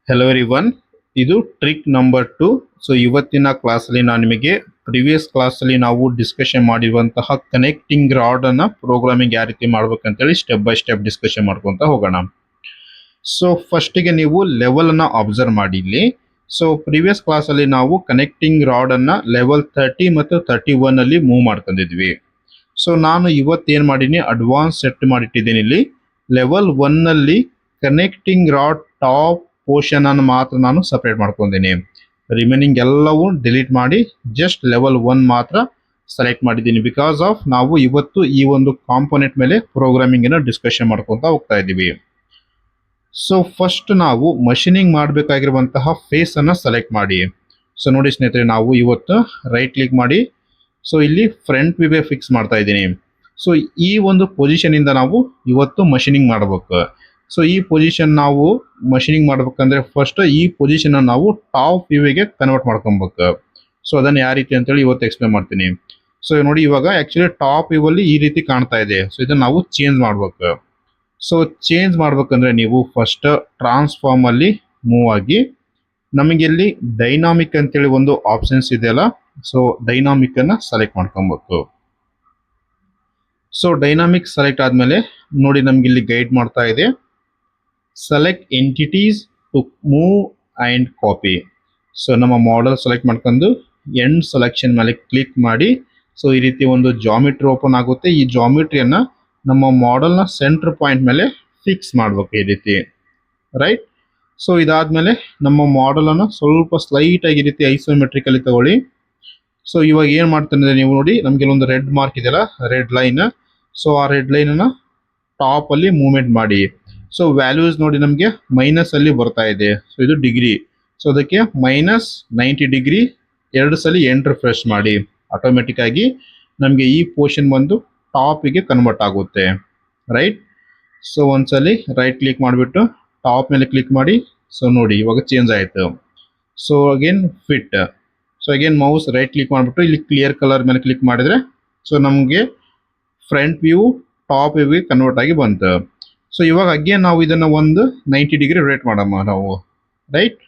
Hello everyone, ಇದು trick number 2. So ಇವತ್ತಿನ ಕ್ಲಾಸಲ್ಲಿ ನಾನು ನಿಮಗೆ ಪ್ರಿವಿಯಸ್ ಕ್ಲಾಸಲ್ಲಿ ನಾವು ಡಿಸ್ಕಷನ್ ಮಾಡಿರುವಂತಹ ಕನೆಕ್ಟಿಂಗ್ ರಾಡ್ ಅನ್ನ ಪ್ರೋಗ್ರಾಮಿಂಗ್ ಯಾವ ರೀತಿ ಮಾಡ್ಬೇಕಂತೇಳಿ ಸ್ಟೆಪ್ ಬೈ ಸ್ಟೆಪ್ ಡಿಸ್ಕಷನ್ ಮಾಡ್ಕೊಂತ ಹೋಗೋಣ. ಸೊ ಫಸ್ಟಿಗೆ ನೀವು ಲೆವೆಲ್ ಅನ್ನ ಅಬ್ಸರ್ವ್ ಮಾಡಿ ಇಲ್ಲಿ. ಸೊ ಪ್ರಿವಿಯಸ್ ಕ್ಲಾಸಲ್ಲಿ ನಾವು ಕನೆಕ್ಟಿಂಗ್ ರಾಡ್ ಅನ್ನ ಲೆವೆಲ್ 30 ಮತ್ತು 31 ಅಲ್ಲಿ ಮೂವ್ ಮಾಡ್ಕೊಂಡಿದ್ವಿ. ಸೊ ನಾನು ಇವತ್ತೇನು ಮಾಡೀನಿ, ಅಡ್ವಾನ್ಸ್ ಸೆಟ್ ಮಾಡಿಟ್ಟಿದ್ದೀನಿ. ಇಲ್ಲಿ ಲೆವೆಲ್ 1 ನಲ್ಲಿ ಕನೆಕ್ಟಿಂಗ್ ರಾಡ್ ಟಾಪ್ ಪೋರ್ಷನ್ ಅನ್ನು ಮಾತ್ರ ನಾನು ಸಪರೇಟ್ ಮಾಡ್ಕೊಂಡಿದ್ದೀನಿ. ರಿಮೈನಿಂಗ್ ಎಲ್ಲವೂ ಡಿಲೀಟ್ ಮಾಡಿ ಜಸ್ಟ್ ಲೆವೆಲ್ 1 ಮಾತ್ರ ಸೆಲೆಕ್ಟ್ ಮಾಡಿದ್ದೀನಿ. ಬಿಕಾಸ್ ಆಫ್ ನಾವು ಇವತ್ತು ಈ ಒಂದು ಕಾಂಪೋನೆಂಟ್ ಮೇಲೆ ಪ್ರೋಗ್ರಾಮಿಂಗ್ ಅನ್ನು ಡಿಸ್ಕಷನ್ ಮಾಡ್ಕೊಂತ ಹೋಗ್ತಾ ಇದ್ದೀವಿ. ಸೊ ಫಸ್ಟ್ ನಾವು ಮಷೀನಿಂಗ್ ಮಾಡಬೇಕಾಗಿರುವಂತಹ ಫೇಸ್ ಅನ್ನ ಸೆಲೆಕ್ಟ್ ಮಾಡಿ. ಸೊ ನೋಡಿ ಸ್ನೇಹಿತರೆ, ನಾವು ಇವತ್ತು ರೈಟ್ ಕ್ಲಿಕ್ ಮಾಡಿ ಸೊ ಇಲ್ಲಿ ಫ್ರಂಟ್ ವ್ಯೂಗೆ ಫಿಕ್ಸ್ ಮಾಡ್ತಾ ಇದ್ದೀನಿ. ಸೊ ಈ ಒಂದು ಪೊಸಿಷನ್ ಇಂದ ನಾವು ಇವತ್ತು ಮಷೀನಿಂಗ್ ಮಾಡಬೇಕು. ಸೊ ಈ ಪೊಸಿಷನ್ ನಾವು ಮಷೀನಿಂಗ್ ಮಾಡ್ಬೇಕಂದ್ರೆ ಫಸ್ಟ್ ಈ ಪೊಸಿಷನ್ ನಾವು ಟಾಪ್ ವ್ಯೂಗೆ ಕನ್ವರ್ಟ್ ಮಾಡ್ಕೊಬೇಕು. ಸೊ ಅದನ್ನ ಯಾವ ರೀತಿ ಅಂತೇಳಿ ಇವತ್ತು ಎಕ್ಸ್ಪ್ಲೇನ್ ಮಾಡ್ತೀನಿ. ಸೊ ನೋಡಿ, ಇವಾಗ ಆಕ್ಚುಲಿ ಟಾಪ್ ವ್ಯೂ ಅಲ್ಲಿ ಈ ರೀತಿ ಕಾಣ್ತಾ ಇದೆ. ಸೊ ಇದನ್ನ ನಾವು ಚೇಂಜ್ ಮಾಡ್ಬೇಕು. ಸೊ ಚೇಂಜ್ ಮಾಡ್ಬೇಕಂದ್ರೆ ನೀವು ಫಸ್ಟ್ ಟ್ರಾನ್ಸ್ಫಾರ್ಮ್ ಅಲ್ಲಿ ಮೂವ್ ಆಗಿ ನಮಗೆ ಇಲ್ಲಿ ಡೈನಾಮಿಕ್ ಅಂತೇಳಿ ಒಂದು ಆಪ್ಷನ್ಸ್ ಇದೆಯಲ್ಲ, ಸೊ ಡೈನಾಮಿಕ್ ಅನ್ನ ಸೆಲೆಕ್ಟ್ ಮಾಡ್ಕೊಬೇಕು. ಸೊ ಡೈನಾಮಿಕ್ ಸೆಲೆಕ್ಟ್ ಆದ್ಮೇಲೆ ನೋಡಿ ನಮ್ಗೆ ಇಲ್ಲಿ ಗೈಡ್ ಮಾಡ್ತಾ ಇದೆ, select entities to move and copy. So ನಮ್ಮ ಮಾಡೆಲ್ ಸೆಲೆಕ್ಟ್ ಮಾಡ್ಕೊಂಡು ಎಂಡ್ ಸೆಲೆಕ್ಷನ್ ಮೇಲೆ ಕ್ಲಿಕ್ ಮಾಡಿ ಸೊ ಈ ರೀತಿ ಒಂದು ಜಾಮಿಟ್ರಿ ಓಪನ್ ಆಗುತ್ತೆ. ಈ ಜಾಮಿಟ್ರಿಯನ್ನ ನಮ್ಮ ಮಾಡೆಲ್ನ ಸೆಂಟರ್ ಪಾಯಿಂಟ್ ಮೇಲೆ ಫಿಕ್ಸ್ ಮಾಡ್ಬೇಕು ಈ ರೀತಿ, ರೈಟ್. ಸೊ ಇದಾದ್ಮೇಲೆ ನಮ್ಮ ಮಾಡೆಲ್ ಅನ್ನು ಸ್ವಲ್ಪ ಸ್ಲೈಟ್ ಆಗಿ ಈ ರೀತಿ ಐಸೋಮೆಟ್ರಿಕಲ್ಲಿ ತಗೊಳ್ಳಿ. ಸೊ ಇವಾಗ ಏನ್ ಮಾಡ್ತಾನೆ ನೀವು ನೋಡಿ, ನಮ್ಗೆ ಒಂದು ರೆಡ್ ಮಾರ್ಕ್ ಇದೆಯಲ್ಲ, ರೆಡ್ ಲೈನ್. ಸೊ ಆ ರೆಡ್ ಲೈನ್ ಅನ್ನ ಟಾಪ್ ಅಲ್ಲಿ ಮೂವ್ಮೆಂಟ್ ಮಾಡಿ. ಸೊ ವ್ಯಾಲ್ಯೂಸ್ ನೋಡಿ ನಮಗೆ ಮೈನಸ್ ಅಲ್ಲಿ ಬರ್ತಾ ಇದೆ. ಸೊ ಇದು ಡಿಗ್ರಿ. ಸೊ ಅದಕ್ಕೆ -90 ಡಿಗ್ರಿ 2 ಸಲ ಎಂಟರ್ ಪ್ರೆಸ್ ಮಾಡಿ. ಆಟೋಮೆಟಿಕ್ ಆಗಿ ನಮಗೆ ಈ ಪೋರ್ಷನ್ ಬಂದು ಟಾಪಿಗೆ ಕನ್ವರ್ಟ್ ಆಗುತ್ತೆ, ರೈಟ್. ಸೊ ಒಂದ್ಸಲಿ ರೈಟ್ ಕ್ಲಿಕ್ ಮಾಡಿಬಿಟ್ಟು ಟಾಪ್ ಮೇಲೆ ಕ್ಲಿಕ್ ಮಾಡಿ. ಸೊ ನೋಡಿ ಇವಾಗ ಚೇಂಜ್ ಆಯಿತು. So again fit. So again mouse right click ಮಾಡಿಬಿಟ್ಟು ಇಲ್ಲಿ ಕ್ಲಿಯರ್ ಕಲರ್ ಮೇಲೆ ಕ್ಲಿಕ್ ಮಾಡಿದ್ರೆ ಸೊ ನಮಗೆ ಫ್ರಂಟ್ ವ್ಯೂ ಟಾಪ್ ವ್ಯೂಗೆ ಕನ್ವರ್ಟ್ ಆಗಿ ಬಂತು. ಸೊ ಇವಾಗ ಅಗೇನ್ ನಾವು ಇದನ್ನ ಒಂದು 90 ಡಿಗ್ರಿ ರೇಟ್ ಮಾಡಮ್ಮ ನಾವು, ರೈಟ್.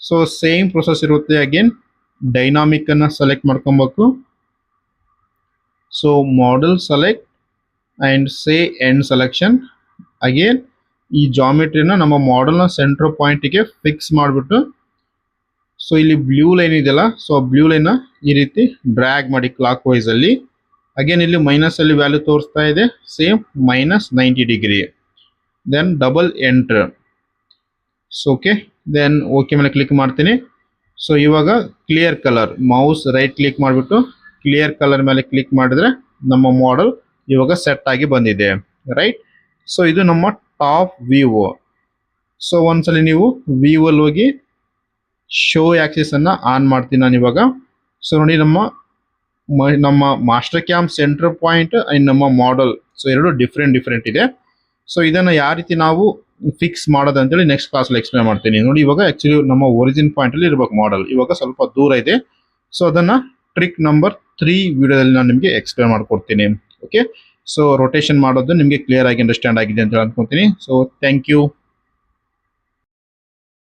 ಸೊ ಸೇಮ್ ಪ್ರೊಸೆಸ್ ಇರುತ್ತೆ. ಅಗೇನ್ ಡೈನಾಮಿಕ್ ಅನ್ನ ಸೆಲೆಕ್ಟ್ ಮಾಡ್ಕೊಬೇಕು. So model select and say end selection. Again ಈ ಜಾಮಿಟ್ರಿನ ನಮ್ಮ ಮಾಡೆಲ್ನ ಸೆಂಟರ್ ಪಾಯಿಂಟಿಗೆ ಫಿಕ್ಸ್ ಮಾಡಿಬಿಟ್ಟು ಸೊ ಇಲ್ಲಿ ಬ್ಲೂ ಲೈನ್ ಇದೆಯಲ್ಲ, ಸೊ ಬ್ಲೂ ಲೈನ್ ಈ ರೀತಿ ಡ್ರ್ಯಾಗ್ ಮಾಡಿ ಕ್ಲಾಕ್ ವೈಸ್ ಅಲ್ಲಿ. ಅಗೇನ್ ಇಲ್ಲಿ ಮೈನಸ್ ಅಲ್ಲಿ ವ್ಯಾಲ್ಯೂ ತೋರಿಸ್ತಾ ಇದೆ, same -90 degree. Then double enter. So okay, then okay ಮೇಲೆ ಕ್ಲಿಕ್ ಮಾಡ್ತೀನಿ. ಸೊ ಇವಾಗ clear colour, mouse right click ಮಾಡಿಬಿಟ್ಟು ಕ್ಲಿಯರ್ ಕಲರ್ ಮೇಲೆ ಕ್ಲಿಕ್ ಮಾಡಿದ್ರೆ ನಮ್ಮ ಮಾಡೆಲ್ ಇವಾಗ ಸೆಟ್ ಆಗಿ ಬಂದಿದೆ, ರೈಟ್. ಸೊ ಇದು ನಮ್ಮ ಟಾಪ್ ವ್ಯೂ. ಸೊ ಒಂದ್ಸಲಿ ನೀವು ವ್ಯೂ ಅಲ್ಲಿ ಹೋಗಿ ಶೋ ಆಕ್ಸಿಸ್ ಅನ್ನ ಆನ್ ಮಾಡ್ತೀನಿ ನಾನು ಇವಾಗ. ಸೊ ನೋಡಿ ನಮ್ಮ master cam centre point and ನಮ್ಮ ಮಾಡೆಲ್ ಸೊ ಎರಡು ಡಿಫ್ರೆಂಟ್ ಇದೆ. ಸೊ ಇದನ್ನ ಯಾವ ರೀತಿ ನಾವು ಫಿಕ್ಸ್ ಮಾಡೋದು ಅಂತೇಳಿ ನೆಕ್ಸ್ಟ್ ಕ್ಲಾಸಲ್ಲಿ ಎಕ್ಸ್ಪ್ಲೇನ್ ಮಾಡ್ತೀನಿ. ನೋಡಿ ಇವಾಗ ಆಕ್ಚುಲಿ ನಮ್ಮ ಒರಿಜಿನ್ ಪಾಯಿಂಟ್ ಅಲ್ಲಿ ಇರ್ಬೇಕು ಮಾಡೆಲ್, ಇವಾಗ ಸ್ವಲ್ಪ ದೂರ ಇದೆ. ಸೊ ಅದನ್ನ ಟ್ರಿಕ್ ನಂಬರ್ 3 ವಿಡಿಯೋದಲ್ಲಿ ನಾನು ನಿಮಗೆ ಎಕ್ಸ್ಪ್ಲೇನ್ ಮಾಡ್ಕೊಡ್ತೀನಿ. ಓಕೆ, ಸೊ ರೊಟೇಷನ್ ಮಾಡೋದು ನಿಮಗೆ ಕ್ಲಿಯರ್ ಆಗಿ ಅಂಡರ್ಸ್ಟ್ಯಾಂಡ್ ಆಗಿದೆ ಅಂತ ಅನ್ಕೊಂತೀನಿ. So thank you.